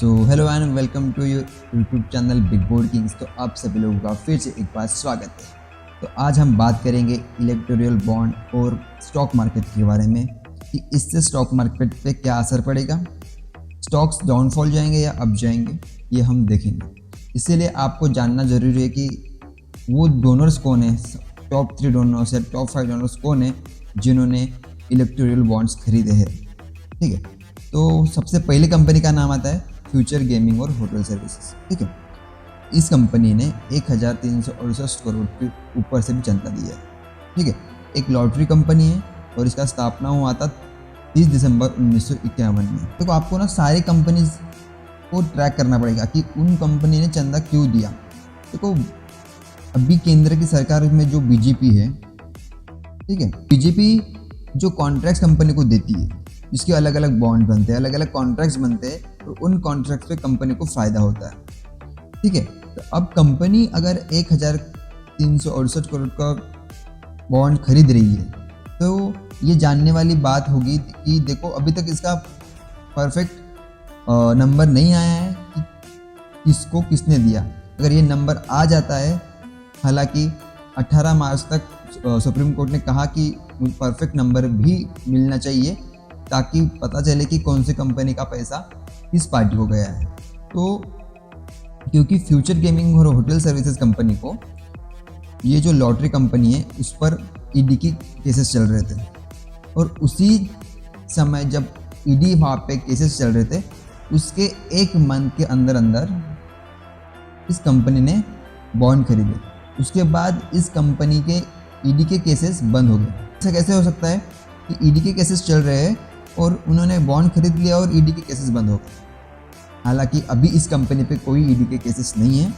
तो hello and welcome to your YouTube channel Big Board Kings. तो आप सभी लोगों का फिर से एक बार स्वागत है। तो आज हम बात करेंगे इलेक्टोरल बॉन्ड और स्टॉक मार्केट के बारे में कि इससे स्टॉक मार्केट पे क्या असर पड़ेगा, स्टॉक्स डाउनफॉल जाएंगे या अप जाएंगे, ये हम देखेंगे। इसीलिए आपको जानना ज़रूरी है कि वो डोनर्स कौन है, टॉप 3 डोनर्स या टॉप 5 डोनर्स कौन है जिन्होंने इलेक्टोरल बॉन्ड्स खरीदे हैं। ठीक है, तो सबसे पहले कंपनी का नाम आता है फ्यूचर गेमिंग और होटल सर्विसेज। ठीक है, इस कंपनी ने 1368 करोड़ के ऊपर से भी चंदा दिया है। ठीक है, एक लॉटरी कंपनी है और इसका स्थापना हुआ था 30 दिसंबर 1951 में। देखो, आपको ना सारी कंपनीज को ट्रैक करना पड़ेगा कि उन कंपनी ने चंदा क्यों दिया। देखो, अभी केंद्र की सरकार में जो बीजेपी है, ठीक है, बीजेपी जो कॉन्ट्रैक्ट्स कंपनी को देती है, जिसके अलग अलग बॉन्ड बनते हैं, अलग अलग कॉन्ट्रैक्ट्स बनते हैं, तो उन कॉन्ट्रैक्ट्स पे कंपनी को फ़ायदा होता है। ठीक है, तो अब कंपनी अगर 1368 करोड़ का बॉन्ड खरीद रही है तो ये जानने वाली बात होगी कि देखो, अभी तक इसका परफेक्ट नंबर नहीं आया है कि किसको किसने दिया। अगर ये नंबर आ जाता है, हालांकि 18 मार्च तक सुप्रीम कोर्ट ने कहा कि परफेक्ट नंबर भी मिलना चाहिए ताकि पता चले कि कौन सी कंपनी का पैसा किस पार्टी को गया है। तो क्योंकि फ्यूचर गेमिंग और होटल सर्विसेज कंपनी को, ये जो लॉटरी कंपनी है, उस पर ईडी की केसेस चल रहे थे और उसी समय जब ईडी वहाँ पे केसेस चल रहे थे, उसके एक मंथ के अंदर अंदर इस कंपनी ने बॉन्ड खरीदे। उसके बाद इस कंपनी के ईडी के केसेस बंद हो गए। ऐसा कैसे हो सकता है कि ईडी के केसेस चल रहे हैं और उन्होंने बॉन्ड खरीद लिया और ईडी के केसेस बंद हो गए? हालांकि अभी इस कंपनी पे कोई ईडी के केसेस नहीं है।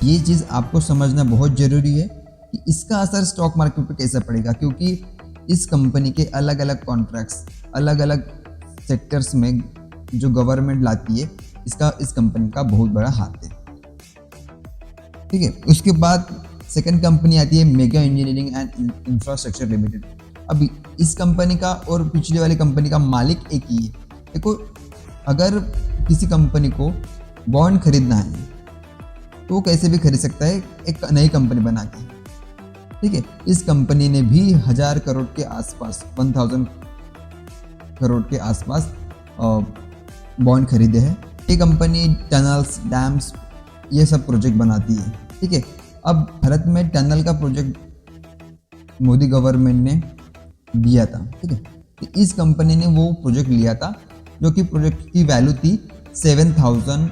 ये चीज़ आपको समझना बहुत ज़रूरी है कि इसका असर स्टॉक मार्केट पे कैसा पड़ेगा, क्योंकि इस कंपनी के अलग अलग कॉन्ट्रैक्ट्स अलग अलग सेक्टर्स में जो गवर्नमेंट लाती है, इसका इस कंपनी का बहुत बड़ा हाथ है। ठीक है, उसके बाद सेकंड कंपनी आती है mega engineering and infrastructure limited. अभी इस कंपनी का और पिछले वाली कंपनी का मालिक एक ही है। देखो, अगर किसी कंपनी को बॉन्ड खरीदना है तो वो कैसे भी खरीद सकता है, एक नई कंपनी बना के। ठीक है, इस कंपनी ने भी 1000 करोड़ के आसपास, 1000 करोड़ के आसपास बॉन्ड खरीदे हैं। ये कंपनी टनल्स, डैम्स, ये सब प्रोजेक्ट बनाती है। ठीक है, अब भारत में टनल का प्रोजेक्ट मोदी गवर्नमेंट ने दिया था। ठीक है, तो इस कंपनी ने वो प्रोजेक्ट लिया था जो कि प्रोजेक्ट की वैल्यू थी 7000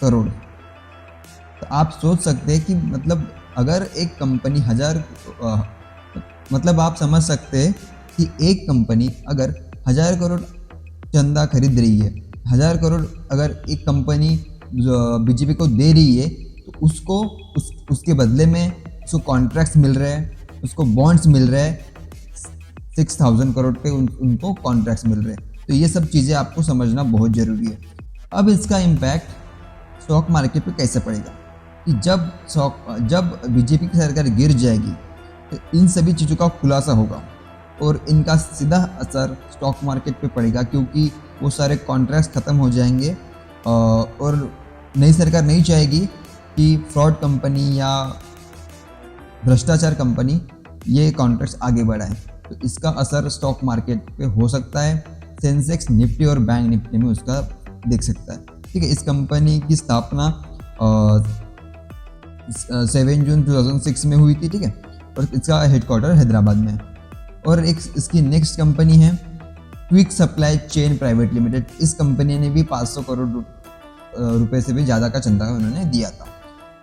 करोड़। तो आप सोच सकते हैं कि मतलब अगर एक कंपनी मतलब आप समझ सकते हैं कि एक कंपनी अगर 1000 करोड़ चंदा खरीद रही है, 1000 करोड़ अगर एक कंपनी बीजेपी को दे रही है, तो उसको उसके बदले में उसको कॉन्ट्रैक्ट्स मिल रहे हैं, उसको बॉन्ड्स मिल रहे हैं, 6000 करोड़ के उनको कॉन्ट्रैक्ट्स मिल रहे हैं। तो ये सब चीज़ें आपको समझना बहुत ज़रूरी है। अब इसका इम्पैक्ट स्टॉक मार्केट पे कैसे पड़ेगा कि जब बीजेपी की सरकार गिर जाएगी तो इन सभी चीज़ों का खुलासा होगा और इनका सीधा असर स्टॉक मार्केट पे पड़ेगा, क्योंकि वो सारे कॉन्ट्रैक्ट्स ख़त्म हो जाएंगे और नई सरकार नहीं चाहेगी कि फ्रॉड कंपनी या भ्रष्टाचार कंपनी ये कॉन्ट्रैक्ट्स आगे बढ़ाए। तो इसका असर स्टॉक मार्केट पे हो सकता है। सेंसेक्स, निफ्टी और बैंक निफ्टी में उसका देख सकता है। ठीक है, इस कंपनी की स्थापना 7 जून 2006 में हुई थी। ठीक है, और इसका हेडक्वार्टर हैदराबाद में है। और एक इसकी नेक्स्ट कंपनी है quick supply chain private limited. इस कंपनी ने भी 500 करोड़ रुपए से भी ज़्यादा का चंदा उन्होंने दिया था।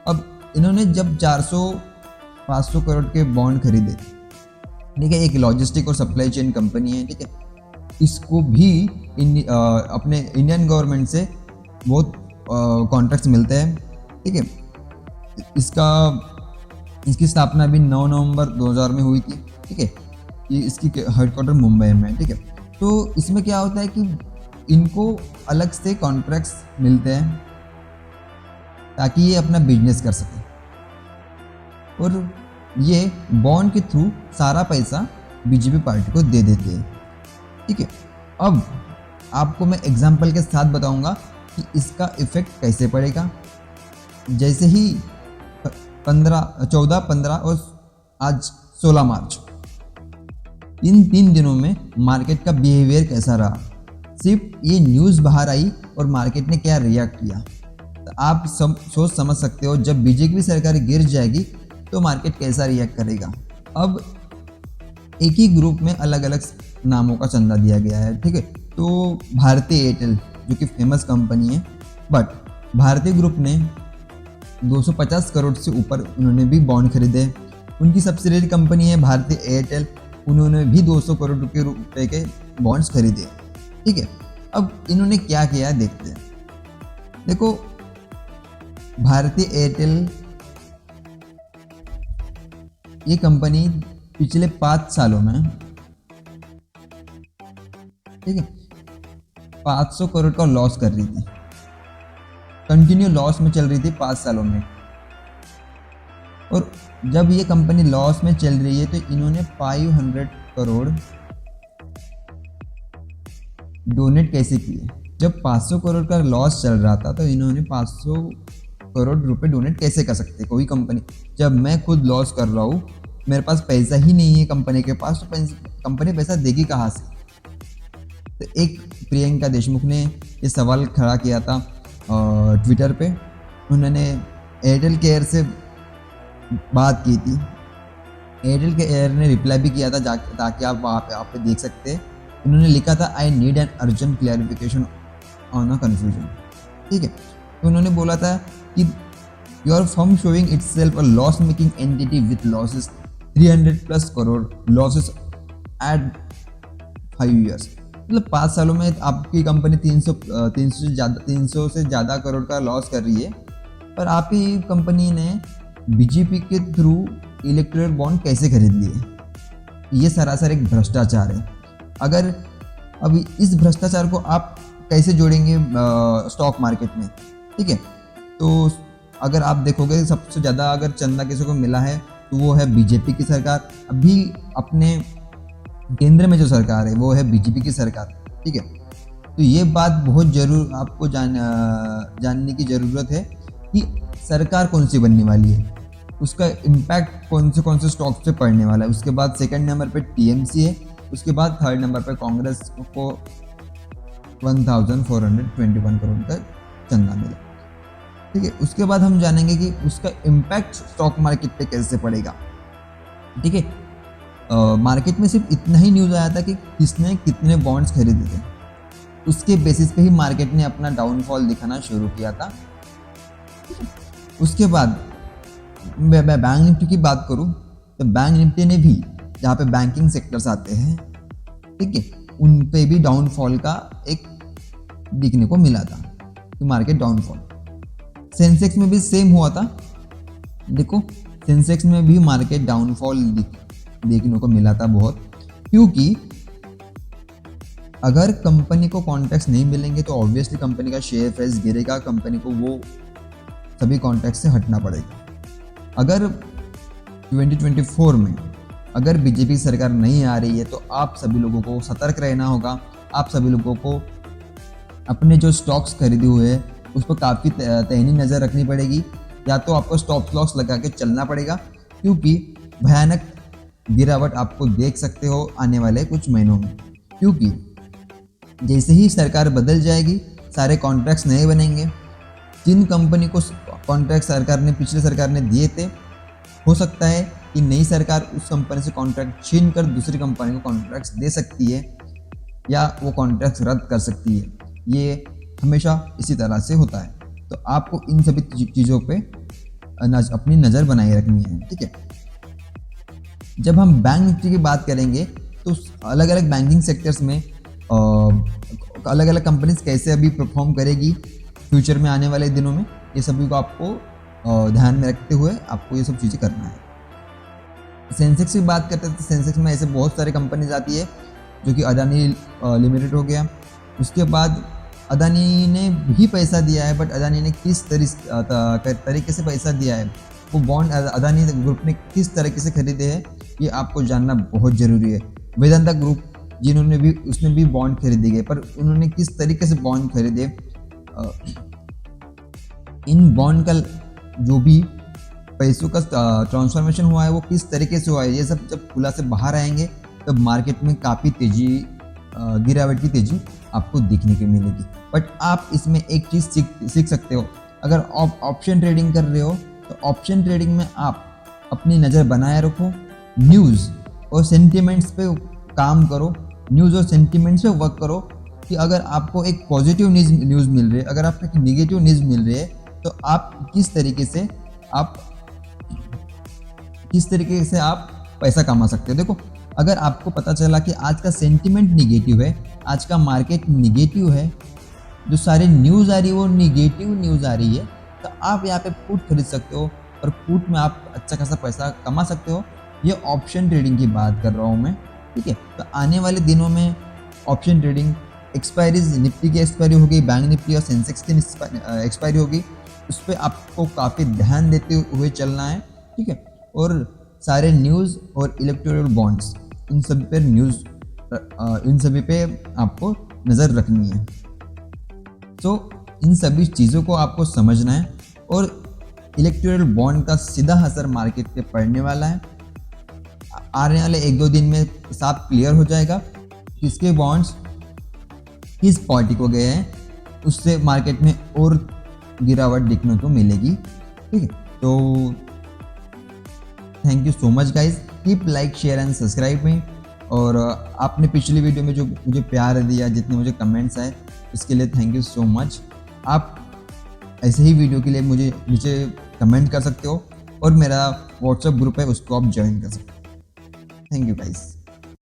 अब इन्होंने जब 500 करोड़ के बॉन्ड खरीदे, ठीक है, एक लॉजिस्टिक और सप्लाई चेन कंपनी है। ठीक है, इसको भी अपने इंडियन गवर्नमेंट से बहुत कॉन्ट्रैक्ट्स मिलते हैं। ठीक है, इसकी स्थापना भी 9 नवंबर 2000 में हुई थी। ठीक है, ये इसकी हेडक्वार्टर मुंबई में है। ठीक है, तो इसमें क्या होता है कि इनको अलग से कॉन्ट्रैक्ट्स मिलते हैं ताकि ये अपना बिजनेस कर सके और ये बॉन्ड के थ्रू सारा पैसा बीजेपी पार्टी को दे देते हैं। ठीक है, अब आपको मैं एग्जाम्पल के साथ बताऊंगा कि इसका इफेक्ट कैसे पड़ेगा। जैसे ही 14, 15 और आज 16 मार्च, इन 3 दिनों में मार्केट का बिहेवियर कैसा रहा, सिर्फ ये न्यूज़ बाहर आई और मार्केट ने क्या रिएक्ट किया, तो आप सोच समझ सकते हो जब बीजेपी सरकार गिर जाएगी तो मार्केट कैसा रिएक्ट करेगा। अब एक ही ग्रुप में अलग अलग नामों का चंदा दिया गया है, ठीक है। तो भारती एयरटेल जो कि फेमस कंपनी है, बट भारतीय ग्रुप ने 250 करोड़ से ऊपर उन्होंने भी बॉन्ड खरीदे। उनकी सब्सिडियरी कंपनी है भारती एयरटेल, उन्होंने भी 200 करोड़ रुपए के बॉन्ड्स खरीदे, ठीक है। अब इन्होंने क्या किया है देखते हैं। देखो, भारती एयरटेल ये कंपनी पिछले 5 सालों में, ठीक है, 500 करोड़ का लॉस कर रही थी, कंटिन्यू लॉस में चल रही थी 5 सालों में। और जब ये कंपनी लॉस में चल रही है तो इन्होंने 500 करोड़ डोनेट कैसे किए। जब 500 करोड़ का लॉस चल रहा था तो इन्होंने 500 करोड़ रुपए डोनेट कैसे कर सकते कोई कंपनी, जब मैं खुद लॉस कर रहा हूँ, मेरे पास पैसा ही नहीं है कंपनी के पास, तो कंपनी पैसा देगी कहाँ से। तो एक प्रियंका देशमुख ने ये सवाल खड़ा किया था ट्विटर पे। उन्होंने एयरटेल केयर से बात की थी, एयरटेल केयर ने रिप्लाई भी किया था ताकि आप वहाँ पे आप देख सकते हैं। उन्होंने लिखा था I need an urgent clarification on a confusion, ठीक है। तो उन्होंने बोला था कि your firm showing itself a loss making entity with losses 300+ crore losses at 5 years। मतलब 5 सालों में आपकी कंपनी 300 से ज़्यादा करोड़ का लॉस कर रही है, पर आपकी कंपनी ने बीजेपी के थ्रू इलेक्टोरल बॉन्ड कैसे खरीद लिए। ये सरासर एक भ्रष्टाचार है। अगर अभी इस भ्रष्टाचार को आप कैसे जोड़ेंगे स्टॉक मार्केट में, ठीक है। तो अगर आप देखोगे सबसे ज़्यादा अगर चंदा किसी को मिला है तो वो है बीजेपी की सरकार। अभी अपने केंद्र में जो सरकार है वो है बीजेपी की सरकार, ठीक है। तो ये बात बहुत जरूर आपको जानने की ज़रूरत है कि सरकार कौन सी बनने वाली है, उसका इम्पैक्ट कौन से स्टॉक पे पड़ने वाला है। उसके बाद सेकंड नंबर पे टीएमसी है, उसके बाद थर्ड नंबर पे कांग्रेस को 1421 करोड़ का चंदा मिला, ठीक है। उसके बाद हम जानेंगे कि उसका इम्पैक्ट स्टॉक मार्केट पे कैसे पड़ेगा, ठीक है। मार्केट में सिर्फ इतना ही न्यूज़ आया था कि किसने कितने बॉन्ड्स खरीदे थे, उसके बेसिस पे ही मार्केट ने अपना डाउनफॉल दिखाना शुरू किया था। उसके बाद मैं बैंक निफ्टी की बात करूं तो बैंक निफ्टी ने भी, जहाँ पे बैंकिंग सेक्टर्स आते हैं, ठीक है, उन पे भी डाउनफॉल का एक दिखने को मिला था कि मार्केट डाउनफॉल। सेंसेक्स में भी सेम हुआ था। देखो, सेंसेक्स में भी मार्केट डाउनफॉल देखने को मिला था बहुत, क्योंकि अगर कंपनी को कॉन्ट्रैक्ट्स नहीं मिलेंगे तो ऑब्वियसली कंपनी का शेयर प्राइस गिरेगा, कंपनी को वो सभी कॉन्ट्रैक्ट से हटना पड़ेगा। अगर 2024 में अगर बीजेपी सरकार नहीं आ रही है तो आप सभी लोगों को सतर्क रहना होगा। आप सभी लोगों को अपने जो स्टॉक्स खरीदे हुए हैं उस पर काफ़ी तहनी नज़र रखनी पड़ेगी, या तो आपको स्टॉप लॉस लगा के चलना पड़ेगा, क्योंकि भयानक गिरावट आपको देख सकते हो आने वाले कुछ महीनों में। क्योंकि जैसे ही सरकार बदल जाएगी सारे कॉन्ट्रैक्ट्स नए बनेंगे। जिन कंपनी को कॉन्ट्रैक्ट पिछले सरकार ने दिए थे, हो सकता है कि नई सरकार उस कंपनी से कॉन्ट्रैक्ट छीन कर दूसरी कंपनी को कॉन्ट्रैक्ट्स दे सकती है, या वो कॉन्ट्रैक्ट्स रद्द कर सकती है। ये हमेशा इसी तरह से होता है। तो आपको इन सभी चीज़ों पे अपनी नज़र बनाए रखनी है, ठीक है। जब हम बैंक निफ्टी की बात करेंगे तो अलग अलग बैंकिंग सेक्टर्स में अलग अलग कंपनीज कैसे अभी परफॉर्म करेगी फ्यूचर में आने वाले दिनों में, ये सभी को आपको ध्यान में रखते हुए आपको ये सब चीज़ें करना है। सेंसेक्स की बात करते हैं तो सेंसेक्स में ऐसे बहुत सारे कंपनीज आती है, जो कि अदानी लिमिटेड हो गया। उसके बाद अदानी ने भी पैसा दिया है, बट अदानी ने किस तरीके से पैसा दिया है, वो बॉन्ड अदानी ग्रुप ने किस तरीके से खरीदे हैं, ये आपको जानना बहुत ज़रूरी है। वेदांता ग्रुप उसने भी बॉन्ड खरीदे गए, पर उन्होंने किस तरीके से बॉन्ड खरीदे इन बॉन्ड का जो भी पैसों का ट्रांसफॉर्मेशन हुआ है वो किस तरीके से हुआ है, ये सब जब खुला से बाहर आएंगे तब मार्केट में काफ़ी तेजी, गिरावट की तेजी आपको दिखने की मिलेगी। बट आप इसमें एक चीज़ सीख सकते हो, अगर आप ऑप्शन ट्रेडिंग कर रहे हो तो ऑप्शन ट्रेडिंग में आप अपनी नज़र बनाए रखो, न्यूज़ और सेंटिमेंट्स पे काम करो, न्यूज़ और सेंटिमेंट्स पे वर्क करो कि अगर आपको एक पॉजिटिव न्यूज़ मिल रही है, अगर आपको एक निगेटिव न्यूज़ मिल रही है तो आप किस तरीके से आप पैसा कमा सकते हो। देखो, अगर आपको पता चला कि आज का सेंटिमेंट निगेटिव है, आज का मार्केट निगेटिव है, जो सारी न्यूज़ आ रही है वो निगेटिव न्यूज़ आ रही है, तो आप यहाँ पे पुट खरीद सकते हो और पुट में आप अच्छा खासा पैसा कमा सकते हो। ये ऑप्शन ट्रेडिंग की बात कर रहा हूँ मैं, ठीक है। तो आने वाले दिनों में ऑप्शन ट्रेडिंग एक्सपायरीज, निफ्टी की एक्सपायरी होगी, बैंक निफ्टी और सेंसेक्स की एक्सपायरी होगी, उस पर आपको काफ़ी ध्यान देते हुए चलना है, ठीक है। और सारे न्यूज़ और इलेक्टोरल बॉन्ड्स, इन सभी पे आपको नज़र रखनी है। तो इन सभी चीज़ों को आपको समझना है और इलेक्टोरल बॉन्ड का सीधा असर मार्केट पे पड़ने वाला है। आने वाले 1-2 दिन में साफ क्लियर हो जाएगा किसके बॉन्ड्स किस पार्टी को गए हैं, उससे मार्केट में और गिरावट देखने को मिलेगी, ठीक है। तो thank you so much guys, keep like share and subscribe मी। और आपने पिछली वीडियो में जो मुझे प्यार दिया, जितने मुझे कमेंट्स आए, इसके लिए थैंक यू सो मच। आप ऐसे ही वीडियो के लिए मुझे नीचे कमेंट कर सकते हो और मेरा व्हाट्सएप ग्रुप है, उसको आप ज्वाइन कर सकते हो। Thank you guys.